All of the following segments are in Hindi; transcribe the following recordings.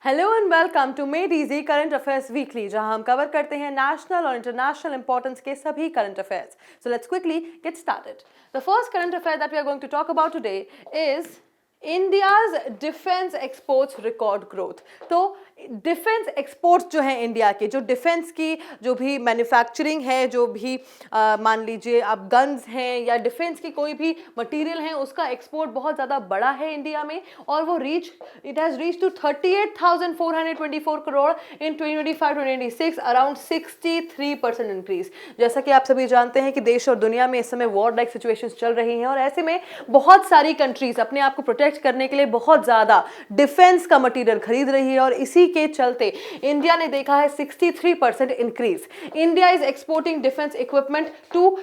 Hello and welcome to made easy current affairs weekly, जहां हम कवर करते हैं नेशनल और इंटरनेशनल इंपॉर्टेंस के सभी current affairs. So let's quickly get started. The first current affair that we are going to talk about today is India's defence exports record growth. तो डिफेंस एक्सपोर्ट्स जो है इंडिया के, जो डिफेंस की जो भी मैन्युफैक्चरिंग है, जो भी मान लीजिए आप गन्स हैं या डिफेंस की कोई भी मटेरियल है, उसका एक्सपोर्ट बहुत ज़्यादा बड़ा है इंडिया में. और वो it has reach to 38,424 crore in 2025-2026, around 63% increase. जैसा कि आप सभी जानते हैं कि देश और दुनिया में इस समय वॉर लाइक सिचुएशंस चल रही हैं, और ऐसे में बहुत सारी कंट्रीज अपने आप को प्रोटेक्ट करने के लिए बहुत ज़्यादा डिफेंस का मटेरियल खरीद रही है, और इसी के चलते इंडिया ने देखा है 63% increase. India is exporting defence equipment to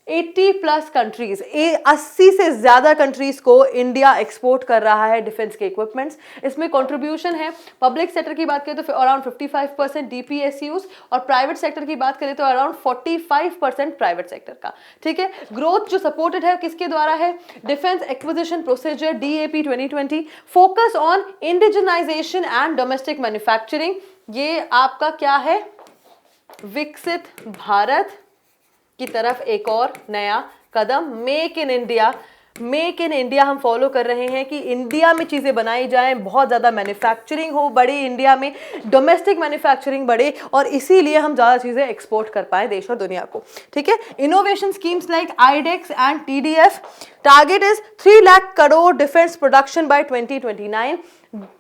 80 plus countries. 80 से ज्यादा कंट्रीज को इंडिया एक्सपोर्ट कर रहा है डिफेंस के इक्विपमेंट्स. इसमें कंट्रीब्यूशन है, पब्लिक सेक्टर की बात करें तो अराउंड 55% डीपीएसयूज, और प्राइवेट सेक्टर की बात करें तो अराउंड 45% प्राइवेट सेक्टर का. ठीक है. ग्रोथ जो सपोर्टेड है किसके द्वारा है? Defence acquisition procedure DAP 2020, focus on indigenisation and domestic manufacturing. ये आपका क्या है? विकसित भारत की तरफ एक और नया कदम. मेक इन इंडिया हम फॉलो कर रहे हैं कि इंडिया में चीज़ें बनाई जाएं, बहुत ज़्यादा मैन्युफैक्चरिंग हो, बड़े इंडिया में डोमेस्टिक मैन्युफैक्चरिंग बढ़े, और इसीलिए हम ज़्यादा चीज़ें एक्सपोर्ट कर पाए देश और दुनिया को. ठीक है. Innovation schemes like iDEX and TDF. Target is 3 lakh crore defence production by 2029.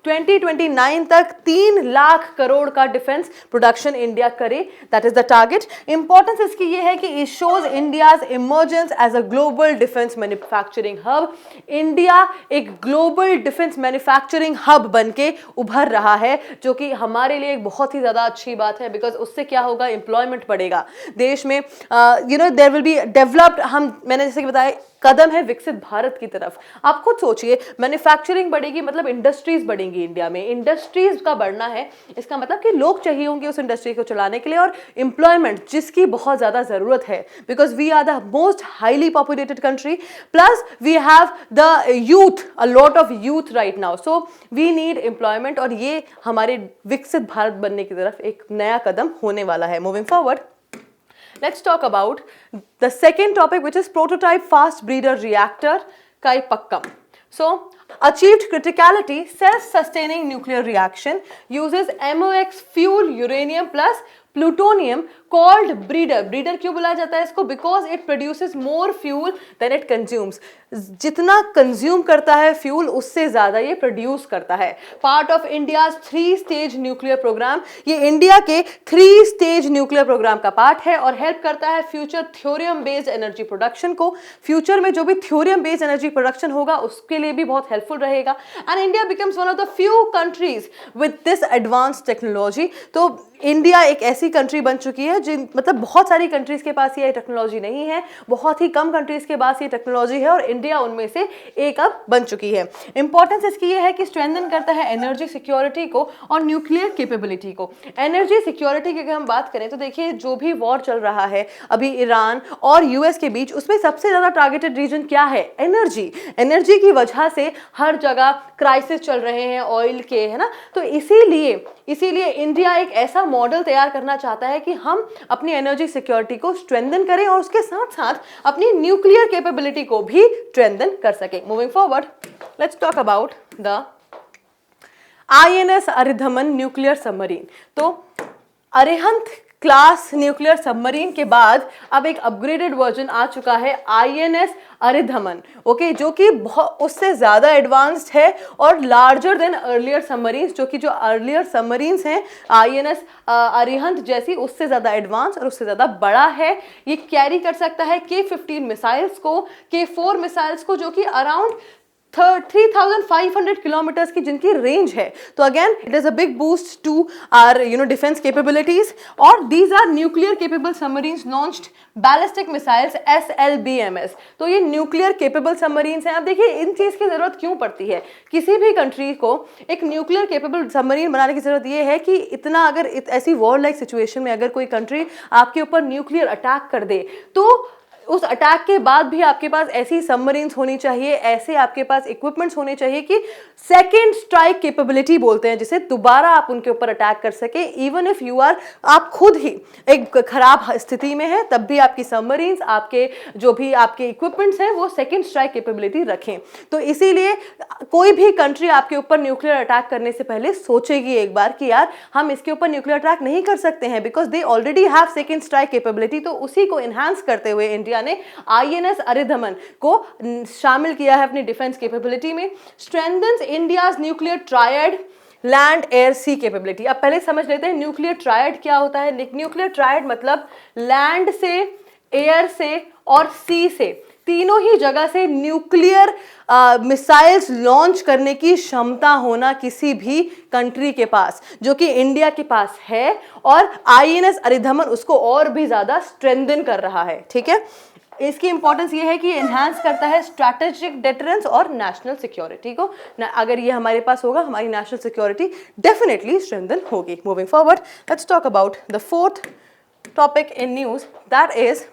2029 तक 3 लाख करोड़ का डिफेंस प्रोडक्शन इंडिया करे. That is the target. Importance इसकी ये है कि it shows India's emergence as a global defence manufacturing hub. India एक ग्लोबल डिफेंस मैन्युफैक्चरिंग हब बनके उभर रहा है, जो कि हमारे लिए एक बहुत ही ज्यादा अच्छी बात है. बिकॉज उससे क्या होगा? एम्प्लॉयमेंट बढ़ेगा देश में. There will be developed. मैंने जैसे कि बताया, कदम है विकसित भारत की तरफ. आप खुद सोचिए, मैन्युफैक्चरिंग बढ़ेगी मतलब इंडस्ट्रीज बढ़ेंगी इंडिया में. इंडस्ट्रीज का बढ़ना है, इसका मतलब कि लोग चाहिए होंगे उस इंडस्ट्री को चलाने के लिए, और एम्प्लॉयमेंट जिसकी बहुत ज्यादा जरूरत है, because we are the most highly populated country, plus we have the youth, a lot of youth right now. So we need employment, और ये हमारे विकसित भारत बनने की तरफ एक नया कदम होने वाला है. Moving forward, let's talk about the second topic, which is prototype fast breeder reactor Kaipakkam. So, achieved criticality, self-sustaining nuclear reaction uses MOX fuel uranium plus plutonium called breeder. Breeder क्यों बुलाया जाता है इसको? Because it produces more fuel than it consumes. जितना कंज्यूम करता है फ्यूल, उससे ज्यादा ये प्रोड्यूस करता है. Part of India's 3 stage nuclear programme. ये इंडिया के 3 स्टेज न्यूक्लियर प्रोग्राम का पार्ट है, और हेल्प करता है future thorium based energy production को. फ्यूचर में जो भी थ्योरियम बेस्ड एनर्जी प्रोडक्शन होगा, उसके लिए भी बहुत हेल्पफुल रहेगा. And India becomes one of the few countries with this advance technology. तो इंडिया एक ऐसी कंट्री बन चुकी है मतलब बहुत सारी कंट्रीज के पास ये टेक्नोलॉजी नहीं है, बहुत ही कम कंट्रीज के पास ये टेक्नोलॉजी है, और इंडिया उनमें से एक अब बन चुकी है. इंपॉर्टेंस इसकी ये है कि स्ट्रेंथन करता है एनर्जी सिक्योरिटी को और न्यूक्लियर कैपेबिलिटी को. एनर्जी सिक्योरिटी की अगर हम बात करें तो देखिए, जो भी वॉर चल रहा है अभी ईरान और US के बीच, उसमें सबसे ज्यादा टारगेटेड रीजन क्या है? एनर्जी. एनर्जी की वजह से हर जगह क्राइसिस चल रहे हैं ऑयल के, है ना. तो इसीलिए इंडिया एक ऐसा मॉडल तैयार करना चाहता है कि हम अपनी एनर्जी सिक्योरिटी को स्ट्रेंथन करें, और उसके साथ साथ अपनी न्यूक्लियर कैपेबिलिटी को भी स्ट्रेंथन कर सकें. Moving forward, let's talk about the INS Aridhaman nuclear submarine. तो अरिहंत क्लास न्यूक्लियर सबमरीन के बाद अब एक अपग्रेडेड वर्जन आ चुका है, INS अरिधमन. ओके, जो कि उससे ज्यादा एडवांस्ड है और लार्जर देन अर्लियर सबमरीन्स. जो अर्लियर सबमरीन्स हैं INS अरिहंत जैसी, उससे ज्यादा एडवांस और उससे ज्यादा बड़ा है. ये कैरी कर सकता है K-15 मिसाइल्स को, K-4 मिसाइल्स को, जो कि अराउंड 3,500 किलोमीटर्स की जिनकी रेंज है. तो again it is a big boost to our defence capabilities. और these are nuclear capable submarines launched ballistic missiles SLBMS. तो ये न्यूक्लियर केपेबल सबमरीन्स हैं. अब देखिए, इन चीज की जरूरत क्यों पड़ती है? किसी भी कंट्री को एक न्यूक्लियर केपेबल सबमरीन बनाने की जरूरत ये है कि इतना अगर ऐसी वॉर लाइक सिचुएशन में अगर कोई कंट्री आपके ऊपर न्यूक्लियर अटैक कर दे, तो उस अटैक के बाद भी आपके पास ऐसी सबमरीन्स होनी चाहिए, ऐसे आपके पास इक्विपमेंट्स होने चाहिए कि सेकेंड स्ट्राइक कैपेबिलिटी बोलते हैं जिसे, दोबारा आप उनके ऊपर अटैक कर सके। इवन इफ यू आर, आप खुद ही एक खराब स्थिति में है, तब भी आपकी सबमरीन्स, आपके जो भी आपके इक्विपमेंट्स हैं वो सेकेंड स्ट्राइक कैपेबिलिटी रखें। तो इसीलिए कोई भी कंट्री आपके ऊपर न्यूक्लियर अटैक करने से पहले सोचेगी एक बार कि यार हम इसके ऊपर न्यूक्लियर अटैक नहीं कर सकते हैं, because they already have second strike capability. तो उसी को एनहांस करते हुए इंडिया ने आईएनएस अरिधमन को शामिल किया है अपनी डिफेंस कैपेबिलिटी में। Strengthens India's nuclear triad land air sea capability. अब पहले समझ लेते हैं न्यूक्लियर ट्रायड क्या होता है। न्यूक्लियर ट्रायड मतलब लैंड से, एयर से और सी से, तीनों ही जगह से न्यूक्लियर मिसाइल्स लॉन्च करने की क्षमता होना किसी भी कंट्री के पास, जो कि इंडिया के पास है, और आईएनएस अरिधमन उसको और भी ज्यादा स्ट्रेंथन कर रहा है। ठीक है, इसकी इंपॉर्टेंस ये है कि एनहांस करता है स्ट्रैटेजिक डेटरेंस और नेशनल सिक्योरिटी को। अगर ये हमारे पास होगा, हमारी नेशनल सिक्योरिटी डेफिनेटली स्ट्रेंथन होगी। Moving forward, let's talk about the fourth topic in news, that is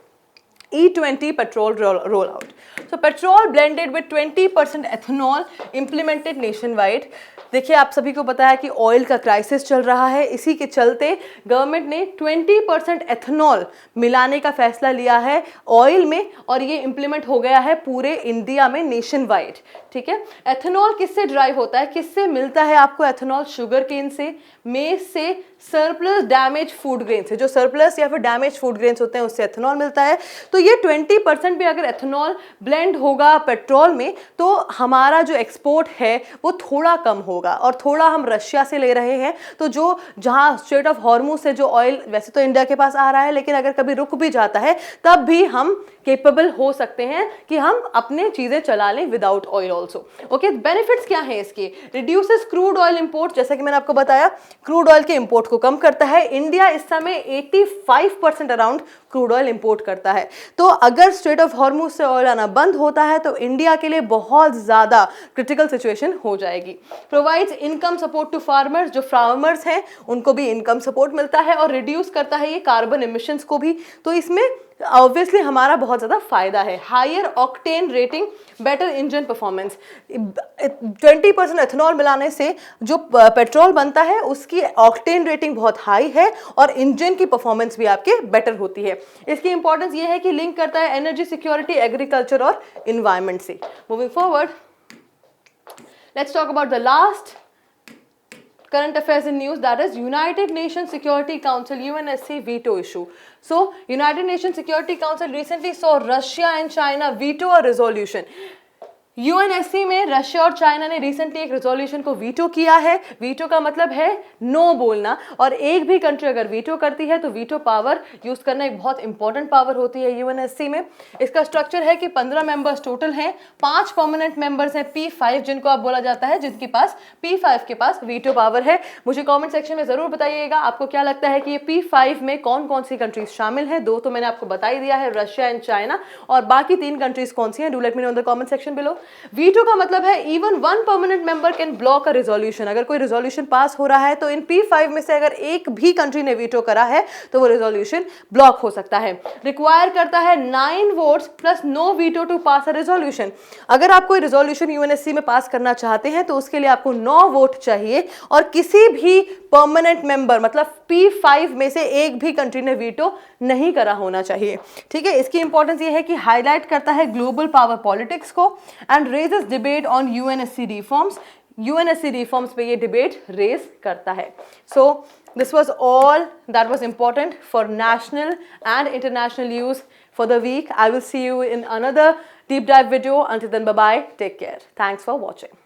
E20 petrol rollout. So petrol blended with 20% ethanol implemented nationwide. देखिए, आप सभी को पता है कि ऑयल का क्राइसिस चल रहा है, इसी के चलते गवर्नमेंट ने 20% एथेनॉल मिलाने का फैसला लिया है ऑयल में, और ये इंप्लीमेंट हो गया है पूरे इंडिया में नेशन वाइड। ठीक है, एथेनॉल किससे ड्राइव होता है, किससे मिलता है आपको एथेनॉल? शुगर केन से, मेज से, सरप्लस डैमेज फूड ग्रेन से। जो सरप्लस या फिर डैमेज फूड ग्रेन्स होते हैं उससे एथेनॉल मिलता है। तो ये 20% भी अगर एथेनॉल ब्लेंड होगा पेट्रोल में, तो हमारा जो एक्सपोर्ट है वो थोड़ा कम होगा, और थोड़ा हम रशिया से ले रहे हैं। तो जो जहां स्ट्रेट ऑफ हॉर्मुज से जो ऑयल वैसे तो इंडिया के पास आ रहा है, लेकिन अगर कभी रुक भी जाता है तब भी हम केपेबल हो सकते हैं कि हम अपने चीजें चला लें without oil also. Okay, benefits क्या है इसके? रिड्यूसेस क्रूड ऑयल इंपोर्ट, जैसा कि मैंने आपको बताया क्रूड ऑयल के इंपोर्ट को कम करता है। इंडिया इस समय 85% अराउंड क्रूड ऑयल इंपोर्ट करता है। तो अगर स्ट्रेट ऑफ हॉर्मुज से ऑयल आना बंद होता है तो इंडिया के लिए बहुत ज्यादा क्रिटिकल सिचुएशन हो जाएगी। Provides income support to farmers, जो फार्मर्स हैं उनको भी इनकम सपोर्ट मिलता है, और रिड्यूस करता है ये कार्बन एमिशंस को भी। तो इसमें ऑब्वियसली हमारा बहुत ज्यादा फायदा है। Higher octane rating, better engine performance. 20% ethanol मिलाने से जो पेट्रोल बनता है उसकी ऑक्टेन रेटिंग बहुत हाई है, और इंजन की परफॉर्मेंस भी आपके बेटर होती है। इसकी इंपॉर्टेंस ये है कि लिंक करता है एनर्जी सिक्योरिटी, एग्रीकल्चर और इन्वायरमेंट से। Moving forward, let's talk about the last current affairs in news, that is United Nations Security Council UNSC veto issue. So United Nations Security Council recently saw Russia and China veto a resolution. UNSC में रशिया और चाइना ने रिसेंटली एक रेजोल्यूशन को वीटो किया है। वीटो का मतलब है नो बोलना, और एक भी कंट्री अगर वीटो करती है तो वीटो पावर यूज करना एक बहुत इंपॉर्टेंट पावर होती है यूएनएससी में। इसका स्ट्रक्चर है कि 15 मेंबर्स टोटल हैं, 5 परमानेंट मेंबर्स हैं, P5 जिनको आप बोला जाता है, जिनके पास P5 के पास वीटो पावर है। मुझे कॉमेंट सेक्शन में जरूर बताइएगा आपको क्या लगता है कि ये P5 में कौन कौन सी कंट्रीज शामिल है। 2 तो मैंने आपको बता ही दिया है, रशिया एंड चाइना, और बाकी 3 कंट्रीज कौन सी हैं? Do let me know in the comment section below. Veto का मतलब है even 1 permanent member can block a resolution. अगर कोई रेजोल्यूशन पास हो रहा है तो इन P5 में से अगर एक भी कंट्री ने वीटो करा है तो वो रेजोल्यूशन ब्लॉक हो सकता है। रिक्वायर करता है 9 votes plus no veto to pass a resolution. अगर आप कोई रेजोल्यूशन यूएनएससी में पास करना चाहते हैं तो उसके लिए आपको 9 वोट चाहिए, और किसी भी परमानेंट मेंबर मतलब P5 में से एक भी कंट्री ने वीटो नहीं करा होना चाहिए। ठीक है, इसकी इंपॉर्टेंस ये है कि हाईलाइट करता है ग्लोबल पावर पॉलिटिक्स को, and raises debate on UNSC reforms. UNSC reforms पे ये डिबेट रेज करता है। सो this was all that was important for national and international news for the week. I will see you in another deep dive video. Until then, bye bye, take care. Thanks for watching.